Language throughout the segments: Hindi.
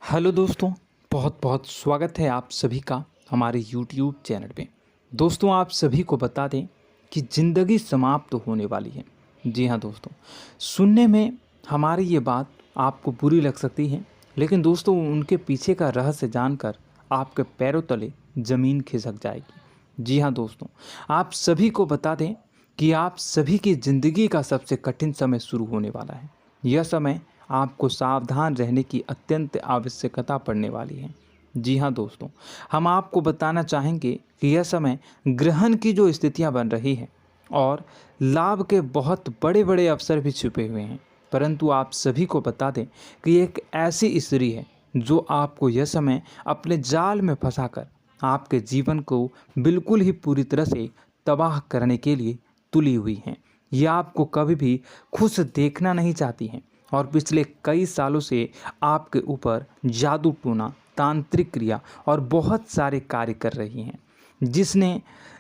हेलो दोस्तों, बहुत बहुत स्वागत है आप सभी का हमारे YouTube चैनल पे। दोस्तों, आप सभी को बता दें कि ज़िंदगी समाप्त होने वाली है। जी हाँ दोस्तों, सुनने में हमारी ये बात आपको बुरी लग सकती है, लेकिन दोस्तों उनके पीछे का रहस्य जानकर आपके पैरों तले ज़मीन खिसक जाएगी। जी हाँ दोस्तों, आप सभी को बता दें कि आप सभी की ज़िंदगी का सबसे कठिन समय शुरू होने वाला है। यह समय आपको सावधान रहने की अत्यंत आवश्यकता पड़ने वाली है। जी हाँ दोस्तों, हम आपको बताना चाहेंगे कि यह समय ग्रहण की जो स्थितियाँ बन रही है और लाभ के बहुत बड़े बड़े अवसर भी छुपे हुए हैं। परंतु आप सभी को बता दें कि एक ऐसी स्त्री है जो आपको यह समय अपने जाल में फंसाकर आपके जीवन को बिल्कुल ही पूरी तरह से तबाह करने के लिए तुली हुई हैं। यह आपको कभी भी खुश देखना नहीं चाहती हैं और पिछले कई सालों से आपके ऊपर जादू टोना, तांत्रिक क्रिया और बहुत सारे कार्य कर रही हैं,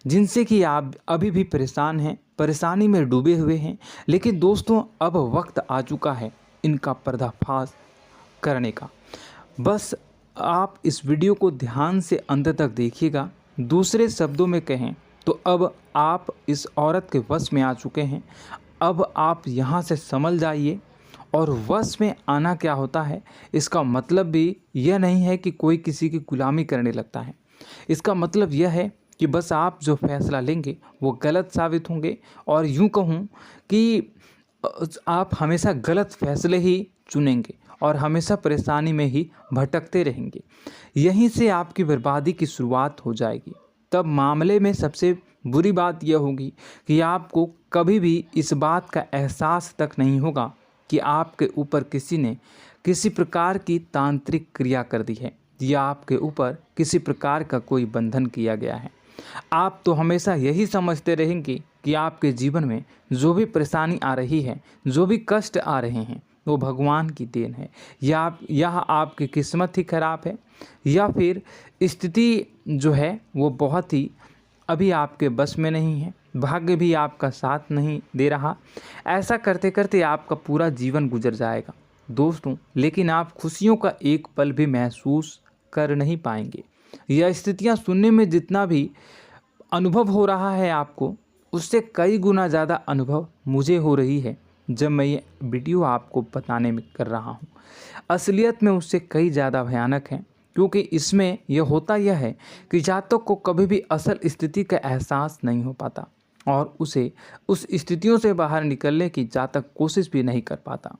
जिनसे कि आप अभी भी परेशान हैं, परेशानी में डूबे हुए हैं। लेकिन दोस्तों, अब वक्त आ चुका है इनका पर्दाफाश करने का। बस आप इस वीडियो को ध्यान से अंत तक देखिएगा। दूसरे शब्दों में कहें तो अब आप इस औरत के वश में आ चुके हैं। अब आप यहाँ से संभल जाइए। और वश में आना क्या होता है, इसका मतलब भी यह नहीं है कि कोई किसी की गुलामी करने लगता है। इसका मतलब यह है कि बस आप जो फैसला लेंगे वो गलत साबित होंगे, और यूँ कहूँ कि आप हमेशा गलत फैसले ही चुनेंगे और हमेशा परेशानी में ही भटकते रहेंगे। यहीं से आपकी बर्बादी की शुरुआत हो जाएगी। तब मामले में सबसे बुरी बात यह होगी कि आपको कभी भी इस बात का एहसास तक नहीं होगा कि आपके ऊपर किसी ने किसी प्रकार की तांत्रिक क्रिया कर दी है या आपके ऊपर किसी प्रकार का कोई बंधन किया गया है। आप तो हमेशा यही समझते रहेंगे कि आपके जीवन में जो भी परेशानी आ रही है, जो भी कष्ट आ रहे हैं, वो भगवान की देन है, या आपकी किस्मत ही खराब है, या फिर स्थिति जो है वो बहुत ही अभी आपके बस में नहीं है, भाग्य भी आपका साथ नहीं दे रहा। ऐसा करते करते आपका पूरा जीवन गुजर जाएगा दोस्तों, लेकिन आप खुशियों का एक पल भी महसूस कर नहीं पाएंगे। यह स्थितियां सुनने में जितना भी अनुभव हो रहा है आपको, उससे कई गुना ज़्यादा अनुभव मुझे हो रही है जब मैं ये वीडियो आपको बताने में कर रहा हूँ। असलियत में उससे कई ज़्यादा भयानक है, क्योंकि इसमें यह होता यह है कि जातक को कभी भी असल स्थिति का एहसास नहीं हो पाता और उसे उस स्थितियों से बाहर निकलने की जातक कोशिश भी नहीं कर पाता।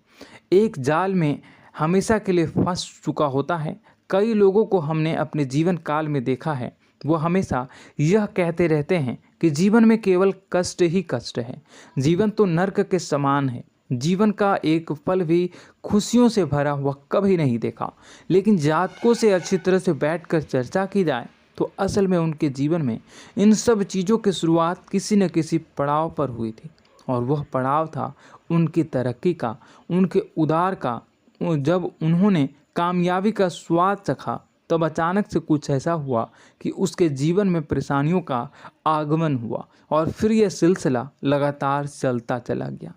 एक जाल में हमेशा के लिए फंस चुका होता है। कई लोगों को हमने अपने जीवन काल में देखा है, वो हमेशा यह कहते रहते हैं कि जीवन में केवल कष्ट ही कष्ट है, जीवन तो नर्क के समान है, जीवन का एक पल भी खुशियों से भरा हुआ कभी नहीं देखा। लेकिन जातकों से अच्छी तरह से बैठकर चर्चा की जाए तो असल में उनके जीवन में इन सब चीज़ों की शुरुआत किसी न किसी पड़ाव पर हुई थी, और वह पड़ाव था उनकी तरक्की का, उनके उदार का। जब उन्होंने कामयाबी का स्वाद चखा, तब अचानक से कुछ ऐसा हुआ कि उसके जीवन में परेशानियों का आगमन हुआ, और फिर यह सिलसिला लगातार चलता चला गया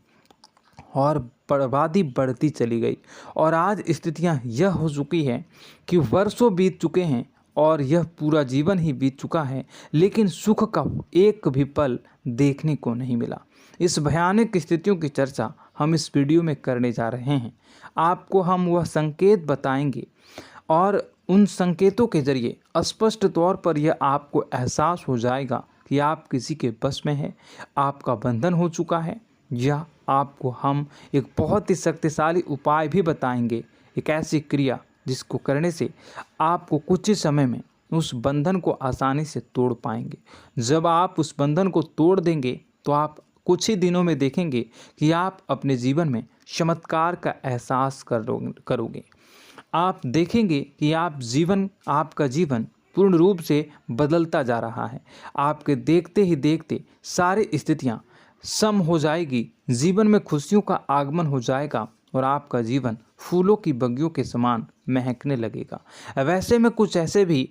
और बर्बादी बढ़ती चली गई। और आज स्थितियां यह हो चुकी है कि वर्षों बीत चुके हैं और यह पूरा जीवन ही बीत चुका है, लेकिन सुख का एक भी पल देखने को नहीं मिला। इस भयानक स्थितियों की चर्चा हम इस वीडियो में करने जा रहे हैं। आपको हम वह संकेत बताएंगे और उन संकेतों के जरिए स्पष्ट तौर पर यह आपको एहसास हो जाएगा कि आप किसी के बस में हैं, आपका बंधन हो चुका है, या आपको हम एक बहुत ही शक्तिशाली उपाय भी बताएंगे, एक ऐसी क्रिया जिसको करने से आपको कुछ ही समय में उस बंधन को आसानी से तोड़ पाएंगे। जब आप उस बंधन को तोड़ देंगे तो आप कुछ ही दिनों में देखेंगे कि आप अपने जीवन में चमत्कार का एहसास करोगे। आप देखेंगे कि आपका जीवन पूर्ण रूप से बदलता जा रहा है। आपके देखते ही देखते सारी स्थितियां सम हो जाएगी, जीवन में खुशियों का आगमन हो जाएगा और आपका जीवन फूलों की बगियों के समान महकने लगेगा। वैसे में कुछ ऐसे भी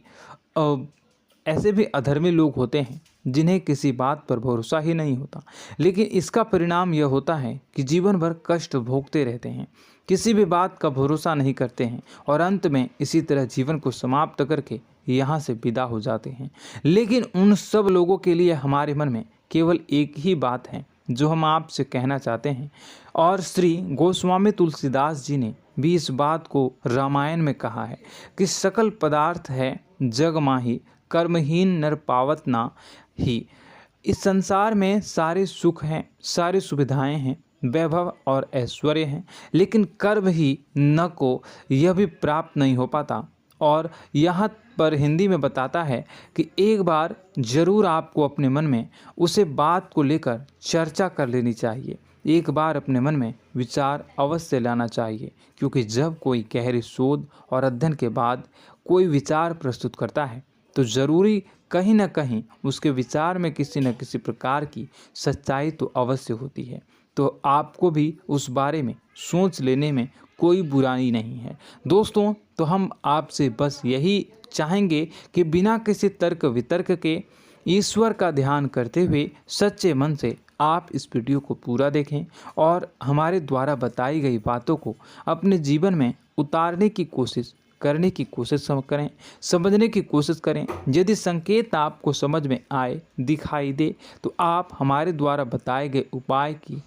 अधर्मी लोग होते हैं जिन्हें किसी बात पर भरोसा ही नहीं होता, लेकिन इसका परिणाम यह होता है कि जीवन भर कष्ट भोगते रहते हैं, किसी भी बात का भरोसा नहीं करते हैं और अंत में इसी तरह जीवन को समाप्त करके यहाँ से विदा हो जाते हैं। लेकिन उन सब लोगों के लिए हमारे मन में केवल एक ही बात है जो हम आपसे कहना चाहते हैं, और श्री गोस्वामी तुलसीदास जी ने भी इस बात को रामायण में कहा है कि सकल पदार्थ है जग माही, कर्महीन नर पावत ना ही। इस संसार में सारे सुख हैं, सारी सुविधाएं हैं, वैभव और ऐश्वर्य हैं, लेकिन कर्म ही न को यह भी प्राप्त नहीं हो पाता। और यहाँ पर हिंदी में बताता है कि एक बार जरूर आपको अपने मन में उसे बात को लेकर चर्चा कर लेनी चाहिए, एक बार अपने मन में विचार अवश्य लाना चाहिए, क्योंकि जब कोई गहरी शोध और अध्ययन के बाद कोई विचार प्रस्तुत करता है तो ज़रूरी कहीं न कहीं उसके विचार में किसी न किसी प्रकार की सच्चाई तो अवश्य होती है। तो आपको भी उस बारे में सोच लेने में कोई बुराई नहीं है। दोस्तों, तो हम आपसे बस यही चाहेंगे कि बिना किसी तर्क वितर्क के ईश्वर का ध्यान करते हुए सच्चे मन से आप इस वीडियो को पूरा देखें और हमारे द्वारा बताई गई बातों को अपने जीवन में उतारने की कोशिश करने की कोशिश करें, समझने की कोशिश करें। यदि संकेत आपको समझ में आए, दिखाई दे, तो आप हमारे द्वारा बताए गए उपाय की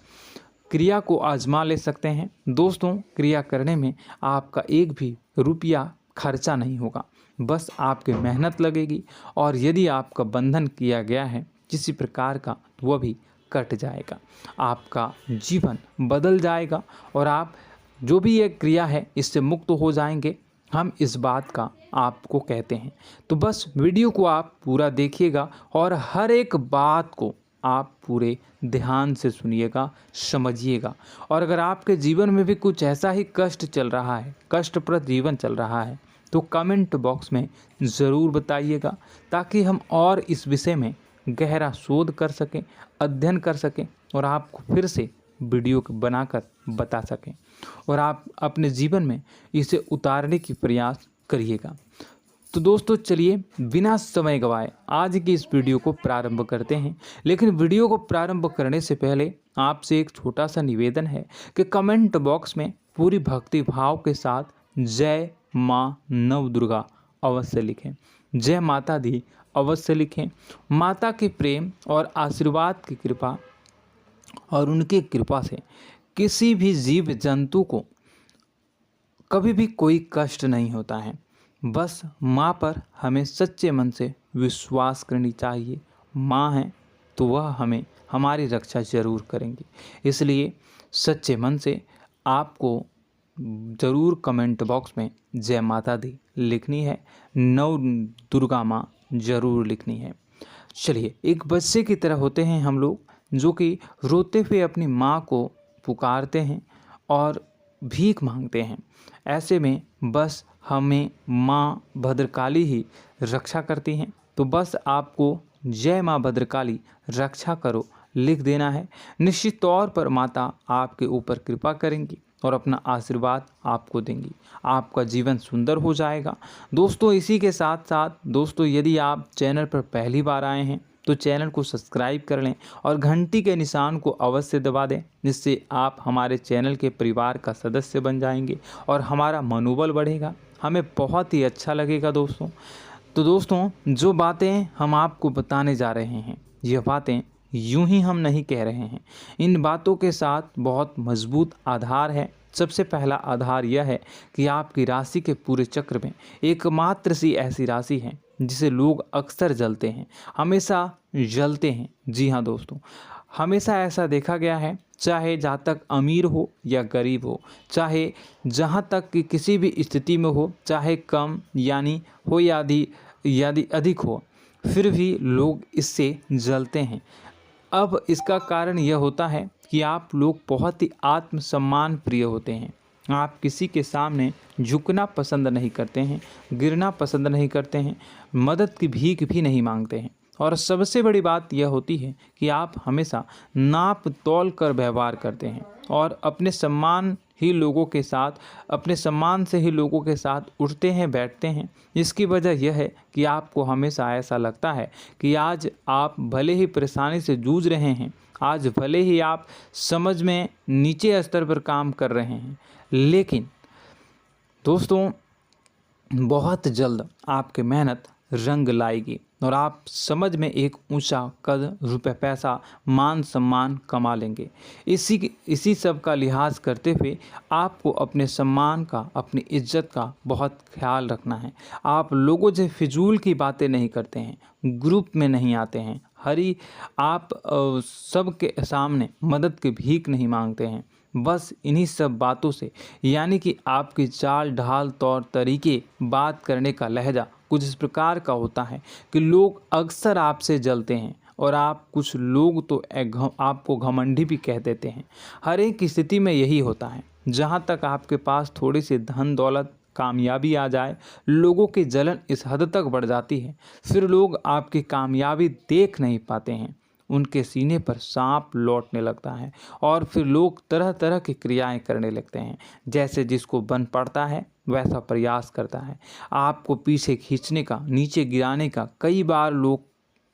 क्रिया को आजमा ले सकते हैं। दोस्तों, क्रिया करने में आपका एक भी रुपया खर्चा नहीं होगा, बस आपकी मेहनत लगेगी, और यदि आपका बंधन किया गया है किसी प्रकार का तो वह भी कट जाएगा, आपका जीवन बदल जाएगा और आप जो भी ये क्रिया है इससे मुक्त हो जाएंगे। हम इस बात का आपको कहते हैं। तो बस वीडियो को आप पूरा देखिएगा और हर एक बात को आप पूरे ध्यान से सुनिएगा, समझिएगा। और अगर आपके जीवन में भी कुछ ऐसा ही कष्ट चल रहा है, कष्टप्रद जीवन चल रहा है, तो कमेंट बॉक्स में ज़रूर बताइएगा, ताकि हम और इस विषय में गहरा शोध कर सकें, अध्ययन कर सकें और आपको फिर से वीडियो बनाकर बता सकें और आप अपने जीवन में इसे उतारने की प्रयास करिएगा। तो दोस्तों, चलिए बिना समय गवाए आज की इस वीडियो को प्रारंभ करते हैं। लेकिन वीडियो को प्रारंभ करने से पहले आपसे एक छोटा सा निवेदन है कि कमेंट बॉक्स में पूरी भक्ति भाव के साथ जय माँ नव दुर्गा अवश्य लिखें, जय माता दी अवश्य लिखें। माता के प्रेम और आशीर्वाद की कृपा और उनकी कृपा से किसी भी जीव जंतु को कभी भी कोई कष्ट नहीं होता है। बस माँ पर हमें सच्चे मन से विश्वास करनी चाहिए। माँ है तो वह हमें हमारी रक्षा जरूर करेंगी, इसलिए सच्चे मन से आपको ज़रूर कमेंट बॉक्स में जय माता दी लिखनी है, नव दुर्गा माँ जरूर लिखनी है। चलिए, एक बच्चे की तरह होते हैं हम लोग, जो कि रोते हुए अपनी माँ को पुकारते हैं और भीख मांगते हैं। ऐसे में बस हमें माँ भद्रकाली ही रक्षा करती हैं। तो बस आपको जय माँ भद्रकाली रक्षा करो लिख देना है। निश्चित तौर पर माता आपके ऊपर कृपा करेंगी और अपना आशीर्वाद आपको देंगी, आपका जीवन सुंदर हो जाएगा। दोस्तों, इसी के साथ साथ दोस्तों, यदि आप चैनल पर पहली बार आए हैं तो चैनल को सब्सक्राइब कर लें और घंटी के निशान को अवश्य दबा दें, जिससे आप हमारे चैनल के परिवार का सदस्य बन जाएंगे और हमारा मनोबल बढ़ेगा, हमें बहुत ही अच्छा लगेगा दोस्तों। तो दोस्तों, जो बातें हम आपको बताने जा रहे हैं, यह बातें यूं ही हम नहीं कह रहे हैं, इन बातों के साथ बहुत मजबूत आधार है। सबसे पहला आधार यह है कि आपकी राशि के पूरे चक्र में एकमात्र सी ऐसी राशि है जिसे लोग अक्सर जलते हैं, हमेशा जलते हैं। जी हाँ दोस्तों, हमेशा ऐसा देखा गया है, चाहे जहाँ तक अमीर हो या गरीब हो, चाहे जहाँ तक कि किसी भी स्थिति में हो, चाहे कम यानी हो या अधिक हो, फिर भी लोग इससे जलते हैं। अब इसका कारण यह होता है कि आप लोग बहुत ही आत्मसम्मान प्रिय होते हैं। आप किसी के सामने झुकना पसंद नहीं करते हैं, गिरना पसंद नहीं करते हैं, मदद की भीख भी नहीं मांगते हैं। और सबसे बड़ी बात यह होती है कि आप हमेशा नाप तोल कर व्यवहार करते हैं और अपने सम्मान ही लोगों के साथ, अपने सम्मान से ही लोगों के साथ उठते हैं, बैठते हैं। इसकी वजह यह है कि आपको हमेशा ऐसा लगता है कि आज आप भले ही परेशानी से जूझ रहे हैं, आज भले ही आप समझ में नीचे स्तर पर काम कर रहे हैं, लेकिन दोस्तों बहुत जल्द आपकी मेहनत रंग लाएगी और आप समझ में एक ऊंचा कद, रुपए, पैसा, मान सम्मान कमा लेंगे। इसी सब का लिहाज करते हुए आपको अपने सम्मान का, अपनी इज्जत का बहुत ख्याल रखना है। आप लोगों से फिजूल की बातें नहीं करते हैं, ग्रुप में नहीं आते हैं, आप सबके सामने मदद की भीख नहीं मांगते हैं। बस इन्हीं सब बातों से, यानी कि आपकी चाल ढाल, तौर तरीके, बात करने का लहजा कुछ इस प्रकार का होता है कि लोग अक्सर आपसे जलते हैं और कुछ लोग तो आपको घमंडी भी कह देते हैं। हर एक स्थिति में यही होता है। जहाँ तक आपके पास थोड़ी सी धन दौलत, कामयाबी आ जाए, लोगों की जलन इस हद तक बढ़ जाती है, फिर लोग आपकी कामयाबी देख नहीं पाते हैं, उनके सीने पर सांप लौटने लगता है और फिर लोग तरह तरह की क्रियाएं करने लगते हैं। जैसे जिसको बन पड़ता है वैसा प्रयास करता है। आपको पीछे खींचने का, नीचे गिराने का कई बार लोग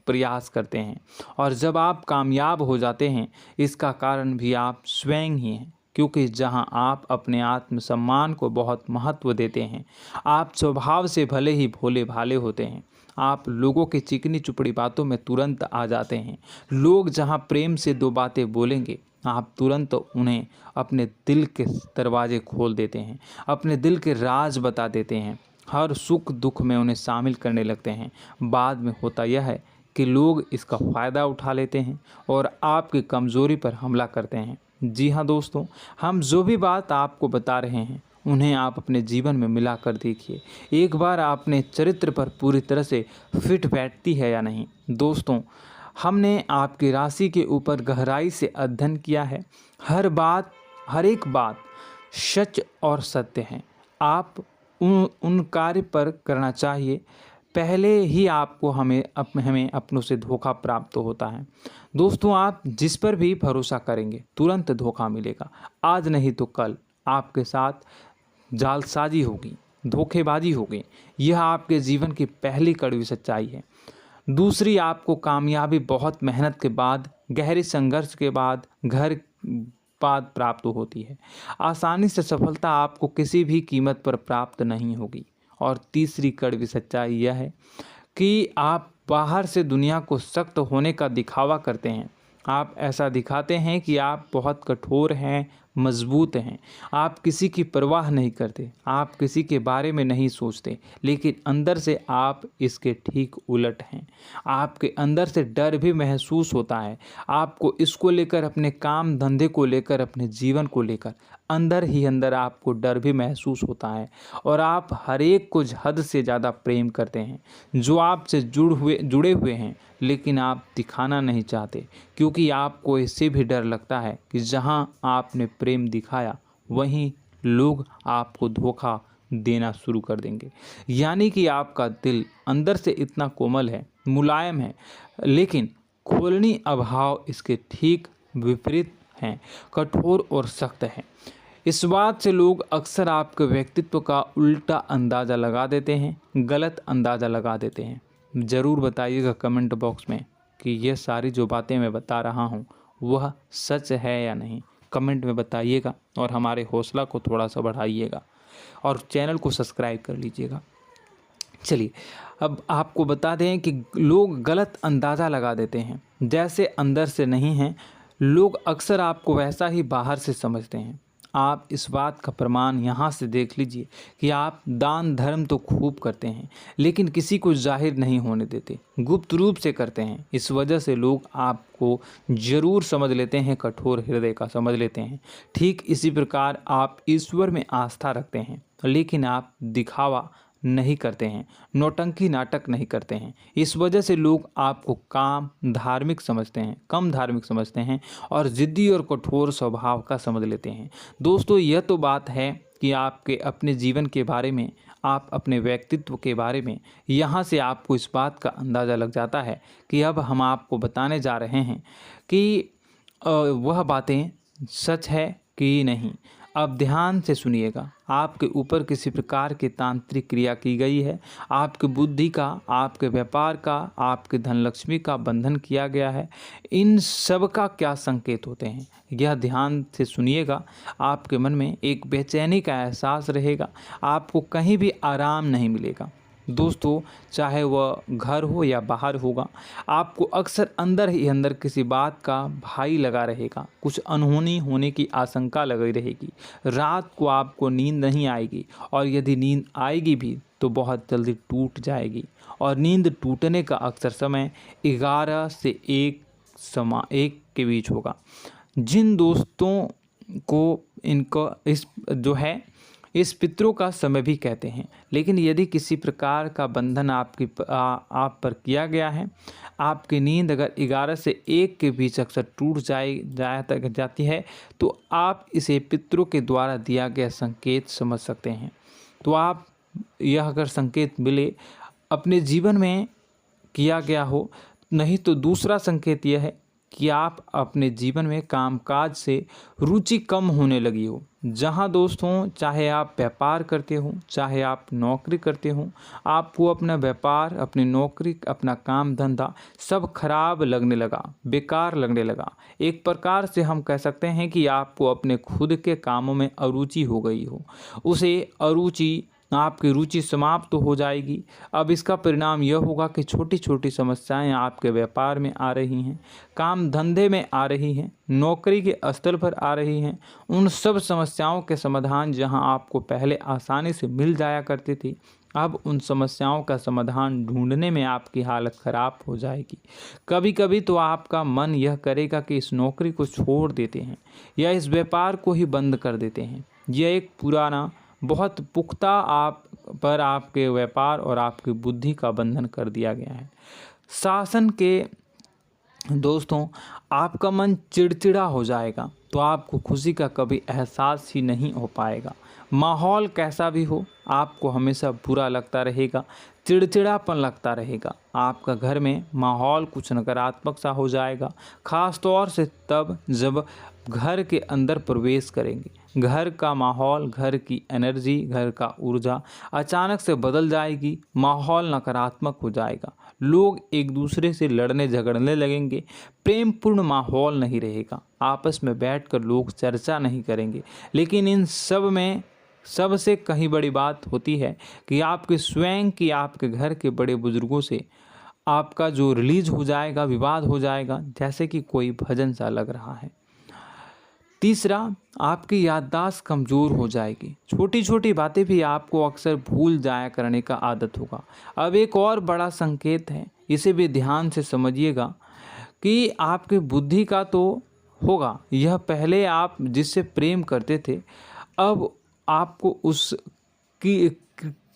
प्रयास करते हैं और जब आप कामयाब हो जाते हैं, इसका कारण भी आप स्वयं ही हैं। क्योंकि जहां आप अपने आत्मसम्मान को बहुत महत्व देते हैं, आप स्वभाव से भले ही भोले भाले होते हैं, आप लोगों की चिकनी चुपड़ी बातों में तुरंत आ जाते हैं। लोग जहां प्रेम से दो बातें बोलेंगे, आप तुरंत उन्हें अपने दिल के दरवाजे खोल देते हैं, अपने दिल के राज बता देते हैं, हर सुख दुख में उन्हें शामिल करने लगते हैं। बाद में होता यह है कि लोग इसका फ़ायदा उठा लेते हैं और आपकी कमज़ोरी पर हमला करते हैं। जी हाँ दोस्तों, हम जो भी बात आपको बता रहे हैं उन्हें आप अपने जीवन में मिला कर देखिए। एक बार आपने चरित्र पर पूरी तरह से फिट बैठती है या नहीं। दोस्तों, हमने आपकी राशि के ऊपर गहराई से अध्ययन किया है। हर एक बात सच और सत्य है। आप उन कार्य पर करना चाहिए, पहले ही आपको हमें अपनों से धोखा प्राप्त होता है। दोस्तों, आप जिस पर भी भरोसा करेंगे तुरंत धोखा मिलेगा। आज नहीं तो कल आपके साथ जालसाजी होगी, धोखेबाजी होगी। यह आपके जीवन की पहली कड़वी सच्चाई है। दूसरी, आपको कामयाबी बहुत मेहनत के बाद, गहरे संघर्ष के बाद प्राप्त होती है। आसानी से सफलता आपको किसी भी कीमत पर प्राप्त नहीं होगी। और तीसरी कड़वी सच्चाई यह है कि आप बाहर से दुनिया को सख्त होने का दिखावा करते हैं। आप ऐसा दिखाते हैं कि आप बहुत कठोर हैं, मजबूत हैं, आप किसी की परवाह नहीं करते, आप किसी के बारे में नहीं सोचते, लेकिन अंदर से आप इसके ठीक उलट हैं। आपके अंदर से डर भी महसूस होता है। आपको इसको लेकर, अपने काम धंधे को लेकर, अपने जीवन को लेकर अंदर ही अंदर आपको डर भी महसूस होता है और आप हर एक को हद से ज़्यादा प्रेम करते हैं, जो आपसे जुड़े हुए हैं, लेकिन आप दिखाना नहीं चाहते, क्योंकि आपको इससे भी डर लगता है कि जहां आपने प्रेम दिखाया वहीं लोग आपको धोखा देना शुरू कर देंगे। यानी कि आपका दिल अंदर से इतना कोमल है, मुलायम है, लेकिन खोलनी अभाव इसके ठीक विपरीत हैं, कठोर और सख्त है। इस बात से लोग अक्सर आपके व्यक्तित्व का उल्टा अंदाज़ा लगा देते हैं, गलत अंदाज़ा लगा देते हैं। ज़रूर बताइएगा कमेंट बॉक्स में कि ये सारी जो बातें मैं बता रहा हूँ वह सच है या नहीं। कमेंट में बताइएगा और हमारे हौसला को थोड़ा सा बढ़ाइएगा और चैनल को सब्सक्राइब कर लीजिएगा। चलिए, अब आपको बता दें कि लोग गलत अंदाज़ा लगा देते हैं। जैसे अंदर से नहीं हैं, लोग अक्सर आपको वैसा ही बाहर से समझते हैं। आप इस बात का प्रमाण यहाँ से देख लीजिए कि आप दान धर्म तो खूब करते हैं, लेकिन किसी को जाहिर नहीं होने देते, गुप्त रूप से करते हैं। इस वजह से लोग आपको ज़रूर समझ लेते हैं, कठोर हृदय का समझ लेते हैं। ठीक इसी प्रकार आप ईश्वर में आस्था रखते हैं, लेकिन आप दिखावा नहीं करते हैं, नौटंकी नाटक नहीं करते हैं। इस वजह से लोग आपको कम धार्मिक समझते हैं और ज़िद्दी और कठोर स्वभाव का समझ लेते हैं। दोस्तों, यह तो बात है कि आपके अपने जीवन के बारे में, आप अपने व्यक्तित्व के बारे में, यहाँ से आपको इस बात का अंदाज़ा लग जाता है कि अब हम आपको बताने जा रहे हैं कि वह बातें सच है कि नहीं। अब ध्यान से सुनिएगा। आपके ऊपर किसी प्रकार की तांत्रिक क्रिया की गई है, आपकी बुद्धि का, आपके व्यापार का, आपके धन लक्ष्मी का बंधन किया गया है। इन सब का क्या संकेत होते हैं, यह ध्यान से सुनिएगा। आपके मन में एक बेचैनी का एहसास रहेगा, आपको कहीं भी आराम नहीं मिलेगा। दोस्तों, चाहे वह घर हो या बाहर होगा, आपको अक्सर अंदर ही अंदर किसी बात का भाई लगा रहेगा। कुछ अनहोनी होने की आशंका लगी रहेगी। रात को आपको नींद नहीं आएगी, और यदि नींद आएगी भी तो बहुत जल्दी टूट जाएगी। और नींद टूटने का अक्सर समय 11 से 1 के बीच होगा। जिन दोस्तों को इनको इस पितरों का समय भी कहते हैं। लेकिन यदि किसी प्रकार का बंधन आप पर किया गया है, आपकी नींद अगर 11 से 1 के बीच अक्सर टूट जाती है, तो आप इसे पितरों के द्वारा दिया गया संकेत समझ सकते हैं। तो आप यह अगर संकेत मिले अपने जीवन में किया गया हो, नहीं तो दूसरा संकेत यह है कि आप अपने जीवन में कामकाज से रुचि कम होने लगी हो। जहां दोस्तों, चाहे आप व्यापार करते हो, चाहे आप नौकरी करते हो, आपको अपना व्यापार, अपनी नौकरी, अपना काम धंधा सब खराब लगने लगा, बेकार लगने लगा। एक प्रकार से हम कह सकते हैं कि आपको अपने खुद के कामों में अरुचि हो गई हो। उसे अरुचि, आपकी रुचि समाप्त तो हो जाएगी। अब इसका परिणाम यह होगा कि छोटी छोटी समस्याएं आपके व्यापार में आ रही हैं, काम धंधे में आ रही हैं, नौकरी के स्थल पर आ रही हैं। उन सब समस्याओं के समाधान जहां आपको पहले आसानी से मिल जाया करती थी, अब उन समस्याओं का समाधान ढूंढने में आपकी हालत ख़राब हो जाएगी। कभी कभी तो आपका मन यह करेगा कि इस नौकरी को छोड़ देते हैं या इस व्यापार को ही बंद कर देते हैं। यह एक पुराना, बहुत पुख्ता आप पर आपके व्यापार और आपकी बुद्धि का बंधन कर दिया गया है। शासन के दोस्तों, आपका मन चिड़चिड़ा हो जाएगा, तो आपको खुशी का कभी एहसास ही नहीं हो पाएगा। माहौल कैसा भी हो, आपको हमेशा बुरा लगता रहेगा, चिड़चिड़ापन लगता रहेगा। आपका घर में माहौल कुछ नकारात्मक सा हो जाएगा, ख़ास तौर से तब जब घर के अंदर प्रवेश करेंगे। घर का माहौल, घर की एनर्जी, घर का ऊर्जा अचानक से बदल जाएगी। माहौल नकारात्मक हो जाएगा, लोग एक दूसरे से लड़ने झगड़ने लगेंगे, प्रेम पूर्ण माहौल नहीं रहेगा, आपस में बैठकर लोग चर्चा नहीं करेंगे। लेकिन इन सब में सबसे कहीं बड़ी बात होती है कि आपके स्वयं की, आपके घर के बड़े बुजुर्गों से आपका जो रिलीज हो जाएगा, विवाद हो जाएगा, जैसे कि कोई भजन सा लग रहा है। तीसरा, आपकी याददाश्त कमज़ोर हो जाएगी। छोटी छोटी बातें भी आपको अक्सर भूल जाया करने का आदत होगा। अब एक और बड़ा संकेत है, इसे भी ध्यान से समझिएगा कि आपकी बुद्धि का तो होगा, यह पहले आप जिससे प्रेम करते थे, अब आपको उसकी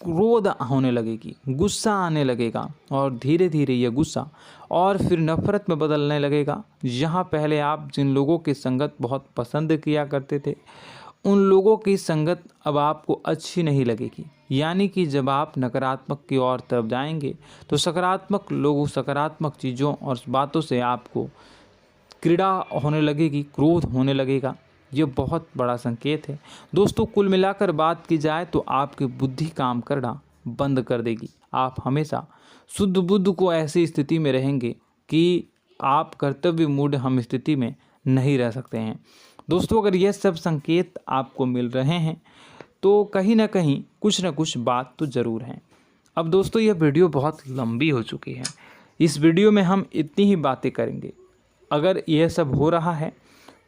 क्रोध होने लगेगी, गुस्सा आने लगेगा, और धीरे धीरे यह गुस्सा और फिर नफरत में बदलने लगेगा। यहाँ पहले आप जिन लोगों की संगत बहुत पसंद किया करते थे, उन लोगों की संगत अब आपको अच्छी नहीं लगेगी। यानी कि जब आप नकारात्मक की ओर तरफ जाएंगे, तो सकारात्मक लोगों, सकारात्मक चीज़ों और बातों से आपको क्रीड़ा होने लगेगी, क्रोध होने लगेगा। ये बहुत बड़ा संकेत है दोस्तों। कुल मिलाकर बात की जाए तो आपकी बुद्धि काम करना बंद कर देगी। आप हमेशा शुद्ध बुद्ध को ऐसी स्थिति में रहेंगे कि आप कर्तव्य मूढ़ हम स्थिति में नहीं रह सकते हैं। दोस्तों, अगर यह सब संकेत आपको मिल रहे हैं तो कहीं ना कहीं कुछ ना कुछ बात तो ज़रूर है। अब दोस्तों, यह वीडियो बहुत लंबी हो चुकी है। इस वीडियो में हम इतनी ही बातें करेंगे। अगर यह सब हो रहा है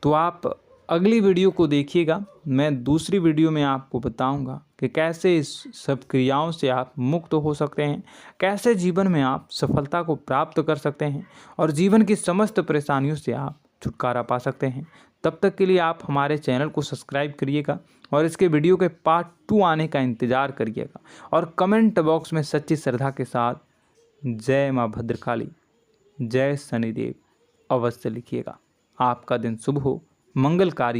तो आप अगली वीडियो को देखिएगा। मैं दूसरी वीडियो में आपको बताऊंगा कि कैसे इस सब क्रियाओं से आप मुक्त हो सकते हैं, कैसे जीवन में आप सफलता को प्राप्त कर सकते हैं और जीवन की समस्त परेशानियों से आप छुटकारा पा सकते हैं। तब तक के लिए आप हमारे चैनल को सब्सक्राइब करिएगा और इसके वीडियो के पार्ट 2 आने का इंतज़ार करिएगा। और कमेंट बॉक्स में सच्ची श्रद्धा के साथ जय माँ भद्रकाली, जय शनिदेव अवश्य लिखिएगा। आपका दिन शुभ हो, मंगलकारी